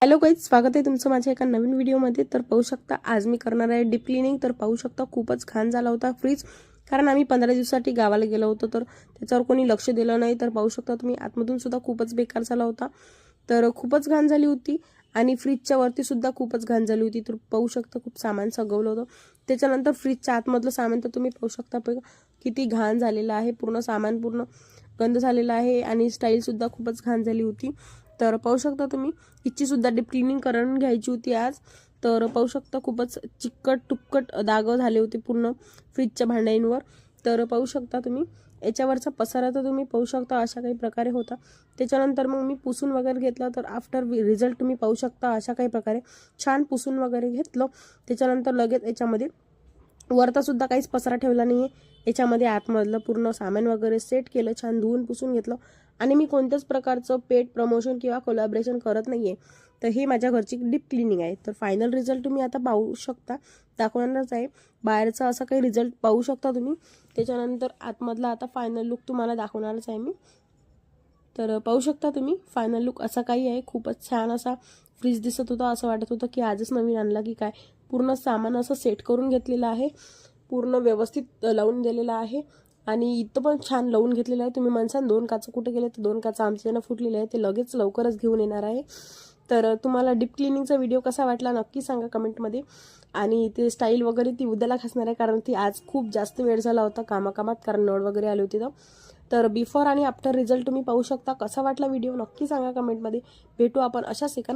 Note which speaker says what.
Speaker 1: Hello guys, स्वागत आहे तुमचं माझ्या एका नवीन व्हिडिओमध्ये। तर पाहू शकता आज मी करणार आहे डीप क्लिनिंग। तर पाहू शकता खूपच घाण झाला होता फ्रीज, कारण आम्ही 15 दिवसासाठी गावाला गेलो होतो, तर त्याच्यावर कोणी लक्ष दिलं नाही। तर पाहू शकता तुम्ही आतमधून सुद्धा खूपच बेकार झाला होता, तर खूपच घाण झाली होती आणि फ्रीजच्या वरती सुद्धा खूपच घाण झाली होती। तर पाहू शकता खूप सामान सगवलं होतं। त्याच्यानंतर फ्रीजच्या आतमधलं सामान तर तुम्ही पाहू शकता किती घाण झालेलं आहे, पूर्ण सामान पूर्ण गंद झालेलं आहे आणि स्टाईल सुद्धा खूपच घाण झाली होती। तर पाहू शकता तुम्ही हिची सुद्धा डीप क्लिनिंग करून घ्यायची होती आज। तर पाहू शकता खूपच चिकट टुक्कट डाग झाले होते पूर्ण फ्रीजच्या भांड्यांवर। तर पाहू शकता तुम्ही याच्यावरचा पसारा तर तुम्ही पाहू शकता अशा काही प्रकारे होता। त्याच्यानंतर मग मी पुसून वगैरे घेतलं, तर आफ्टर रिझल्ट तुम्ही पाहू शकता अशा काही प्रकारे छान पुसून वगैरे घेतलं। त्याच्यानंतर लगेच याच्यामध्ये वरता सुद्धा काहीच पसारा ठेवला नाहीये, याच्यामध्ये आतमधलं पूर्ण सामान वगैरे सेट केलं, छान धुवून पुसून घेतलं। आणि मी कोणत्याच प्रकारचं पेड प्रमोशन किंवा कोलॅबरेशन करत नाहीये, तर ही माझ्या घरची डीप क्लिनिंग आहे। तर फायनल रिझल्ट तुम्ही आता पाहू शकता, दाखवणारच आहे। बाहेरचा असा काही रिझल्ट पाहू शकता तुम्ही। त्याच्यानंतर आतमधला आता फायनल लुक तुम्हाला दाखवणारच आहे मी। तर पाहू शकता तुम्ही फायनल लुक असा काही आहे। खूपच छान असा फ्रीज दिसत होता, असं वाटत होतं की आजच नवीन आणला की काय। पूर्ण सामान असं सेट करून घेतलेलं आहे, पूर्ण व्यवस्थित लावून दिलेलं आहे आणि इथं पण छान लावून घेतलेलं आहे। तुम्ही म्हणसान 2 काच कुठे गेले, तर 2 काच आमच्यानं फुटलेले आहे, ते लगेच लवकरच घेऊन येणार आहे। तर तुम्हाला डीप क्लिनिंगचा व्हिडिओ कसा वाटला नक्की सांगा कमेंटमध्ये। आणि ते स्टाईल वगैरे ती उद्याला घासणार आहे, कारण ती आज खूप जास्त वेळ झाला होता कामाकामात, कारण नळ वगैरे आले होते। तर बिफोर आणि आफ्टर रिझल्ट तुम्ही पाहू शकता। कसा वाटला व्हिडिओ नक्की सांगा कमेंटमध्ये। भेटू आपण अशाच एका